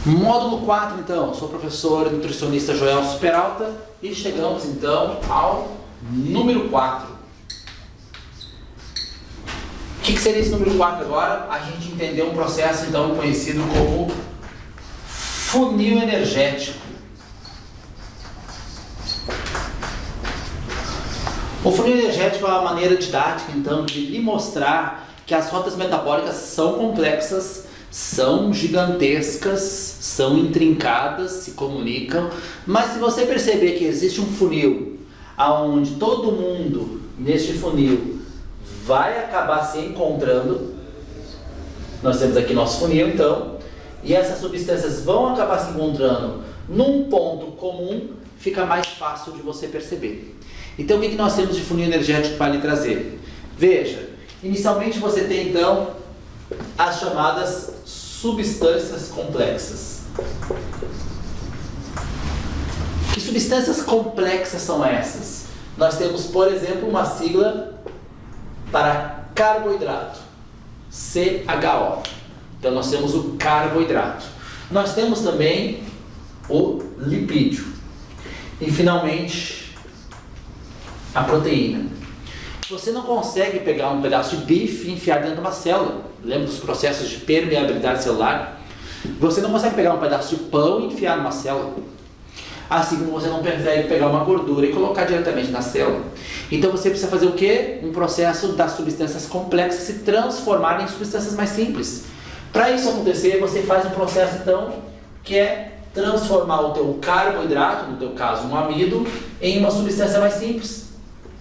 Módulo 4, então, sou o professor nutricionista Joelso Peralta e chegamos então ao número 4. O que seria esse número 4 agora? A gente entendeu um processo então conhecido como funil energético. O funil energético é uma maneira didática então de lhe mostrar que as rotas metabólicas são complexas, são gigantescas, são intrincadas, se comunicam, mas se você perceber que existe um funil onde todo mundo neste funil vai acabar se encontrando, nós temos aqui nosso funil então, e essas substâncias vão acabar se encontrando num ponto comum, fica mais fácil de você perceber. Então o que nós temos de funil energético para lhe trazer? Veja, inicialmente você tem então as chamadas substâncias complexas. Que substâncias complexas são essas? Nós temos, por exemplo, uma sigla para carboidrato, CHO. Então nós temos o carboidrato. Nós temos também o lipídio. E finalmente, a proteína. Você não consegue pegar um pedaço de bife e enfiar dentro de uma célula. Lembra dos processos de permeabilidade celular? Você não consegue pegar um pedaço de pão e enfiar numa célula. Assim como você não consegue pegar uma gordura e colocar diretamente na célula. Então você precisa fazer o quê? Um processo das substâncias complexas se transformarem em substâncias mais simples. Para isso acontecer, você faz um processo então que é transformar o teu carboidrato, no teu caso um amido, em uma substância mais simples.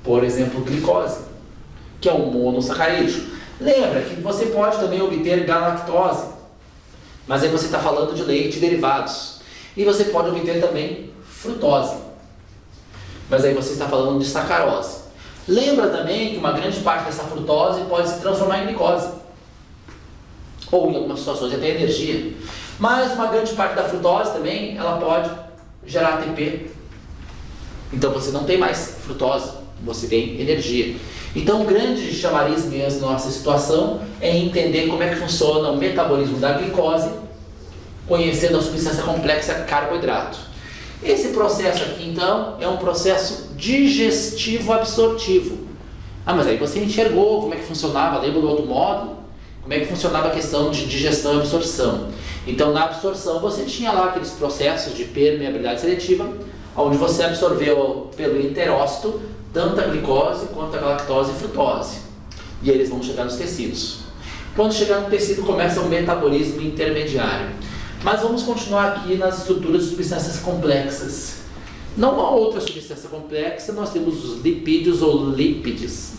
Por exemplo, glicose, que é um monossacarídeo. Lembra que você pode também obter galactose, mas aí você está falando de leite e derivados. E você pode obter também frutose, mas aí você está falando de sacarose. Lembra também que uma grande parte dessa frutose pode se transformar em glicose, ou em algumas situações até energia. Mas uma grande parte da frutose também, ela pode gerar ATP. Então você não tem mais frutose, você tem energia. Então o grande chamariz mesmo da nossa situação é entender como é que funciona o metabolismo da glicose, conhecendo a substância complexa carboidrato. Esse processo aqui então é um processo digestivo absortivo. Mas aí você enxergou como é que funcionava, lembra do outro módulo? Como é que funcionava a questão de digestão e absorção. Então na absorção você tinha lá aqueles processos de permeabilidade seletiva, onde você absorveu pelo enterócito tanto a glicose quanto a galactose e frutose. E aí eles vão chegar nos tecidos. Quando chegar no tecido começa o metabolismo intermediário. Mas vamos continuar aqui nas estruturas de substâncias complexas. Numa outra substância complexa nós temos os lipídios ou lípides.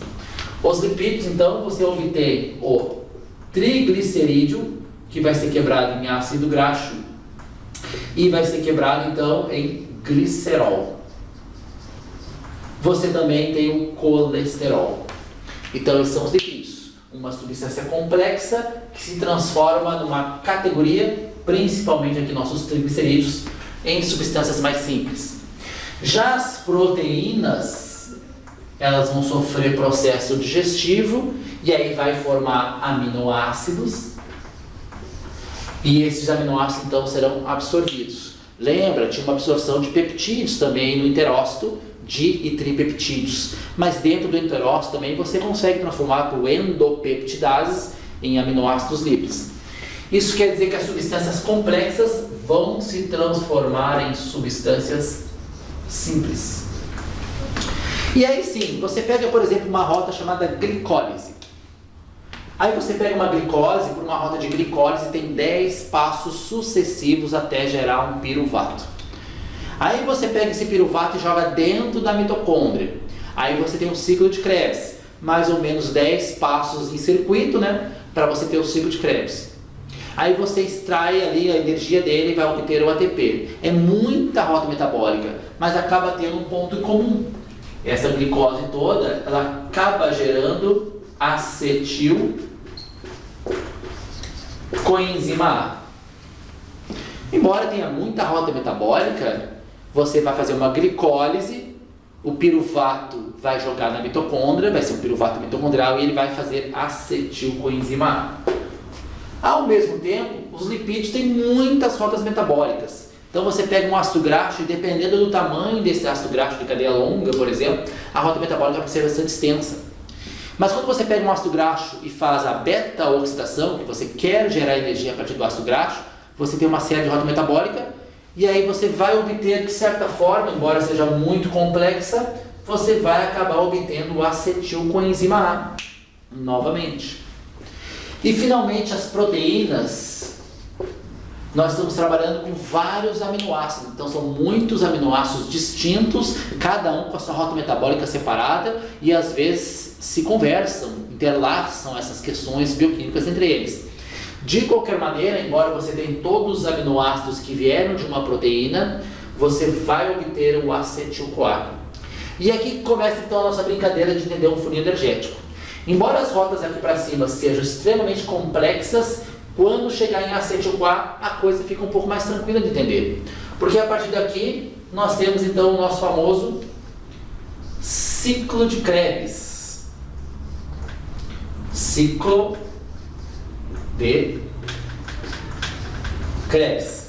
Os lipídios então você obtém o triglicerídeo, que vai ser quebrado em ácido graxo e vai ser quebrado então em glicerol. Você também tem o colesterol. Então esses são os lipídios, uma substância complexa que se transforma numa categoria, principalmente aqui nossos triglicerídeos, em substâncias mais simples. Já as proteínas, elas vão sofrer processo digestivo e aí vai formar aminoácidos. E esses aminoácidos então serão absorvidos. Lembra, tinha uma absorção de peptídeos também no enterócito, di e tripeptídeos. Mas dentro do enterócito também você consegue transformar por endopeptidases em aminoácidos livres. Isso quer dizer que as substâncias complexas vão se transformar em substâncias simples. E aí sim, você pega por exemplo uma rota chamada glicólise. Aí você pega uma glicose, por uma rota de glicólise tem 10 passos sucessivos até gerar um piruvato. Aí você pega esse piruvato e joga dentro da mitocôndria. Aí você tem um ciclo de Krebs, mais ou menos 10 passos em circuito, né, para você ter o ciclo de Krebs. Aí você extrai ali a energia dele e vai obter o ATP. É muita rota metabólica, mas acaba tendo um ponto em comum. Essa glicose toda, ela acaba gerando acetil coenzima A. Embora tenha muita rota metabólica, você vai fazer uma glicólise, o piruvato vai jogar na mitocôndria, vai ser um piruvato mitocondrial e ele vai fazer acetilcoenzima A. Ao mesmo tempo, os lipídios têm muitas rotas metabólicas. Então você pega um ácido graxo e dependendo do tamanho desse ácido graxo de cadeia longa, por exemplo, a rota metabólica vai ser bastante extensa. Mas quando você pega um ácido graxo e faz a beta-oxidação, que você quer gerar energia a partir do ácido graxo, você tem uma série de rota metabólica e aí você vai obter, de certa forma, embora seja muito complexa, você vai acabar obtendo o acetilcoenzima A novamente. E finalmente as proteínas, nós estamos trabalhando com vários aminoácidos, então são muitos aminoácidos distintos, cada um com a sua rota metabólica separada e às vezes se conversam, interlaçam essas questões bioquímicas entre eles. De qualquer maneira, embora você tenha todos os aminoácidos que vieram de uma proteína, você vai obter o acetil-CoA. E aqui começa então a nossa brincadeira de entender um funil energético. Embora as rotas aqui para cima sejam extremamente complexas, quando chegar em acetil-CoA, a coisa fica um pouco mais tranquila de entender. Porque a partir daqui, nós temos então o nosso famoso ciclo de Krebs. Ciclo de Krebs.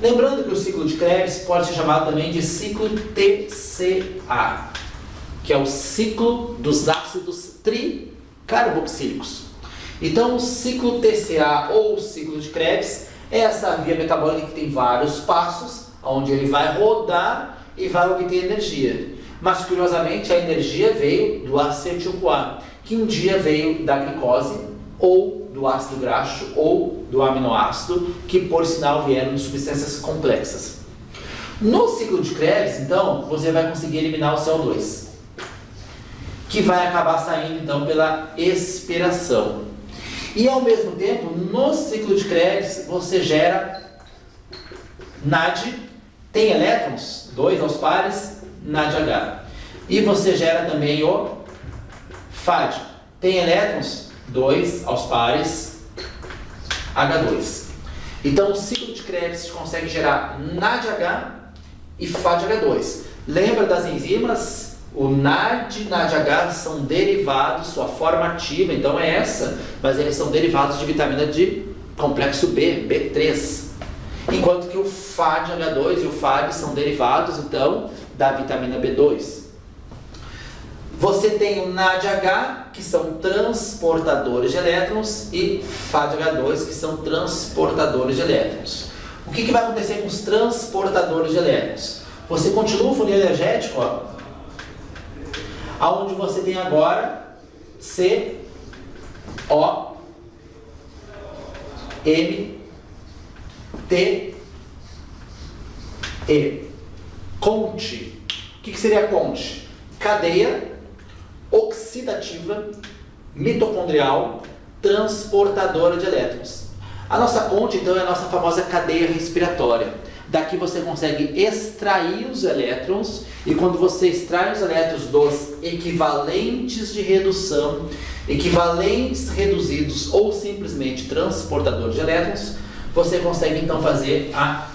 Lembrando que o ciclo de Krebs pode ser chamado também de ciclo TCA, que é o ciclo dos ácidos tricarboxílicos. Então, o ciclo TCA ou ciclo de Krebs é essa via metabólica que tem vários passos, onde ele vai rodar e vai obter energia. Mas, curiosamente, a energia veio do acetil-CoA, que um dia veio da glicose, ou do ácido graxo, ou do aminoácido, que, por sinal, vieram de substâncias complexas. No ciclo de Krebs, então, você vai conseguir eliminar o CO2, que vai acabar saindo, então, pela expiração. E, ao mesmo tempo, no ciclo de Krebs, você gera NAD, tem elétrons, 2 aos pares, NADH. E você gera também o FAD, tem elétrons, 2 aos pares, H2. Então, o ciclo de Krebs consegue gerar NADH e FADH2. Lembra das enzimas? O NAD e NADH são derivados, sua forma ativa, então é essa, mas eles são derivados de vitamina de complexo B, B3. Enquanto que o FADH2 e o FAD são derivados, então, da vitamina B2. Você tem o NADH, que são transportadores de elétrons, e FADH2, que são transportadores de elétrons. O que vai acontecer com os transportadores de elétrons? Você continua o funil energético, ó, onde você tem agora C, O, M, T, E. Conte. O que seria conte? Cadeia oxidativa mitocondrial transportadora de elétrons. A nossa conte, então, é a nossa famosa cadeia respiratória. Daqui você consegue extrair os elétrons, e quando você extrai os elétrons dos equivalentes de redução, equivalentes reduzidos ou simplesmente transportadores de elétrons, você consegue então fazer a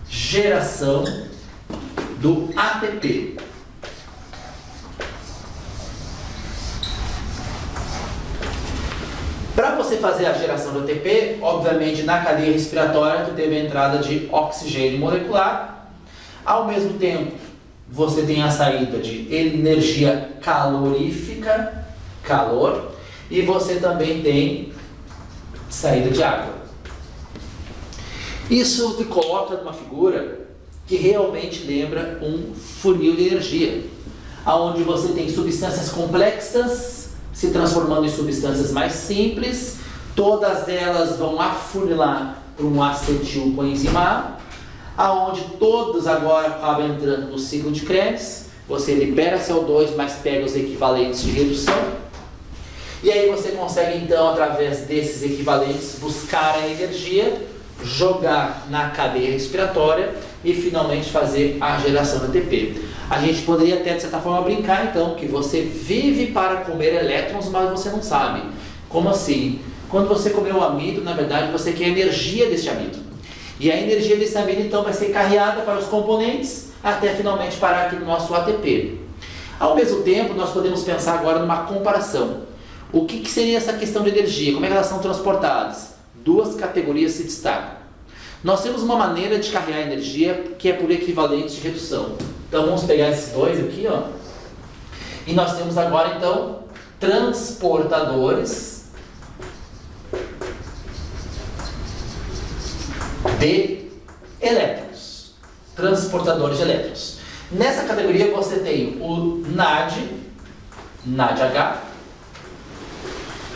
geração do ATP. Para você fazer a geração do ATP, obviamente na cadeia respiratória tu teve a entrada de oxigênio molecular. Ao mesmo tempo, você tem a saída de energia calorífica, calor, e você também tem saída de água. Isso te coloca numa figura que realmente lembra um funil de energia, onde você tem substâncias complexas se transformando em substâncias mais simples, todas elas vão afunilar para um acetilcoenzima A, aonde todos agora acabam entrando no ciclo de Krebs. Você libera CO2, mas pega os equivalentes de redução, e aí você consegue então, através desses equivalentes, buscar a energia, jogar na cadeia respiratória e finalmente fazer a geração do ATP. A gente poderia até, de certa forma, brincar então que você vive para comer elétrons, mas você não sabe. Como assim? Quando você comer o amido, na verdade, você quer a energia desse amido. E a energia desse amido, então, vai ser carreada para os componentes até finalmente parar aqui no nosso ATP. Ao mesmo tempo, nós podemos pensar agora numa comparação. O que seria essa questão de energia? Como é que elas são transportadas? duas categorias se destacam. Nós temos uma maneira de carregar energia que é por equivalente de redução. Então vamos pegar esses dois aqui, ó. E nós temos agora então transportadores de elétrons. Transportadores de elétrons. Nessa categoria você tem o NAD, NADH.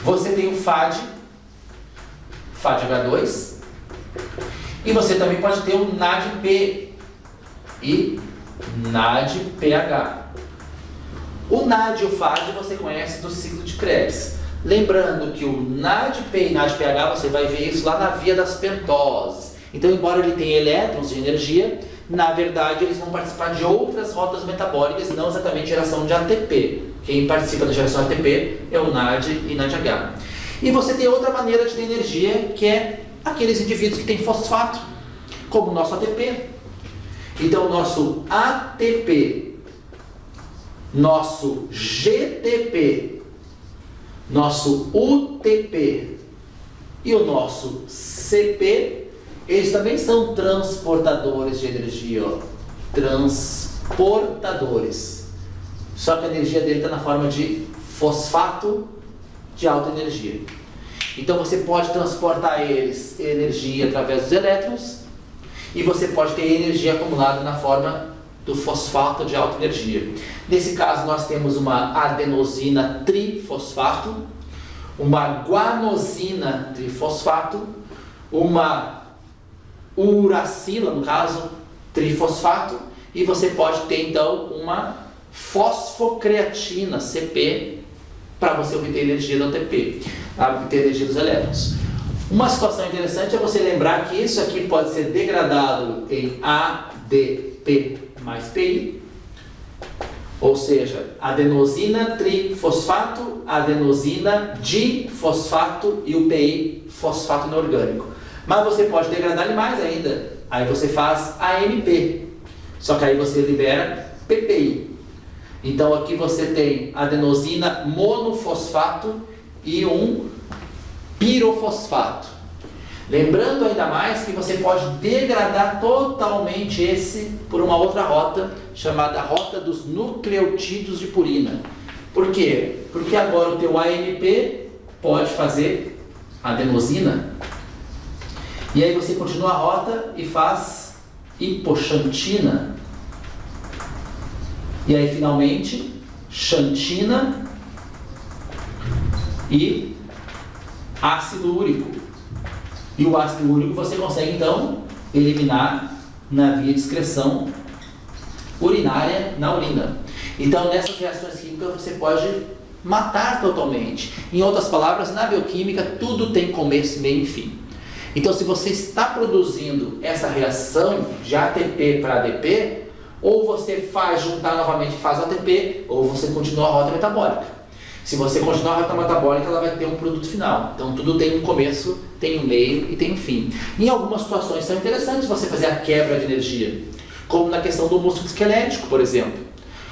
Você tem o FAD, FADH2. E você também pode ter o NADP e NADPH. O NAD e o FAD você conhece do ciclo de Krebs. Lembrando que o NADP e NADPH você vai ver isso lá na via das pentoses. Então, embora ele tenha elétrons de energia, na verdade eles vão participar de outras rotas metabólicas, não exatamente geração de ATP. Quem participa da geração ATP é o NAD e NADH. E você tem outra maneira de ter energia, que é aqueles indivíduos que têm fosfato, como o nosso ATP. Então, o nosso ATP, nosso GTP, nosso UTP e o nosso CP, eles também são transportadores de energia, ó. Transportadores. Só que a energia dele está na forma de fosfato de alta energia. Então você pode transportar eles energia através dos elétrons e você pode ter energia acumulada na forma do fosfato de alta energia. Nesse caso nós temos uma adenosina trifosfato, uma guanosina trifosfato, uma uracila, no caso, trifosfato, e você pode ter então uma fosfocreatina, CP, para você obter energia do ATP, obter energia dos elétrons. Uma situação interessante é você lembrar que isso aqui pode ser degradado em ADP mais PI, ou seja, adenosina trifosfato, adenosina difosfato e o PI, fosfato inorgânico. Mas você pode degradar ele mais ainda, aí você faz AMP, só que aí você libera PPI. Então aqui você tem adenosina monofosfato e um pirofosfato. Lembrando ainda mais que você pode degradar totalmente esse por uma outra rota, chamada rota dos nucleotídeos de purina. Por quê? Porque agora o teu AMP pode fazer adenosina. E aí você continua a rota e faz hipoxantina. E aí finalmente, xantina e ácido úrico. E o ácido úrico você consegue então eliminar na via de excreção urinária na urina. Então nessas reações químicas você pode matar totalmente. Em outras palavras, na bioquímica tudo tem começo, meio e fim. Então se você está produzindo essa reação de ATP para ADP, ou você faz juntar novamente e faz o ATP, ou você continua a rota metabólica. Se você continuar a rota metabólica, ela vai ter um produto final. Então tudo tem um começo, tem um meio e tem um fim. Em algumas situações são interessantes você fazer a quebra de energia, como na questão do músculo esquelético, por exemplo.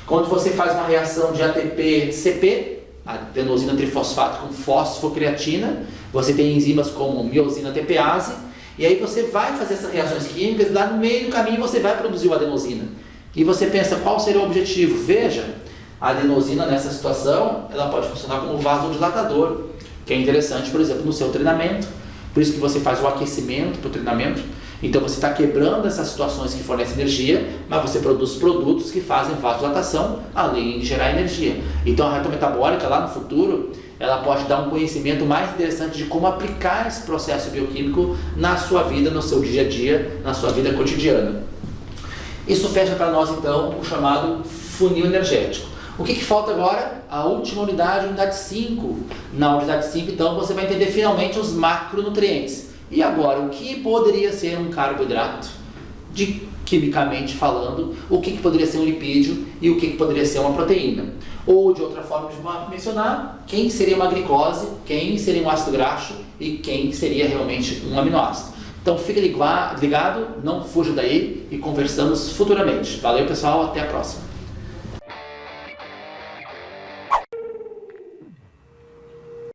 Quando você faz uma reação de ATP-CP, adenosina trifosfato com fosfocreatina, você tem enzimas como miosina TPase, e aí você vai fazer essas reações químicas, e lá no meio do caminho você vai produzir o adenosina. E você pensa, qual seria o objetivo? Veja, a adenosina nessa situação, ela pode funcionar como vasodilatador, que é interessante, por exemplo, no seu treinamento. Por isso que você faz o aquecimento para o treinamento. Então você está quebrando essas situações que fornecem energia, mas você produz produtos que fazem vasodilatação, além de gerar energia. Então a reta metabólica lá no futuro, ela pode dar um conhecimento mais interessante de como aplicar esse processo bioquímico na sua vida, no seu dia a dia, na sua vida cotidiana. Isso fecha para nós então o chamado funil energético. O que falta agora? A última unidade, unidade 5. Na unidade 5 então você vai entender finalmente os macronutrientes. E agora, o que poderia ser um carboidrato, quimicamente falando, o que poderia ser um lipídio e o que poderia ser uma proteína. Ou de outra forma de mencionar, quem seria uma glicose, quem seria um ácido graxo e quem seria realmente um aminoácido. Então fique ligado, não fuja daí e conversamos futuramente. Valeu pessoal, até a próxima.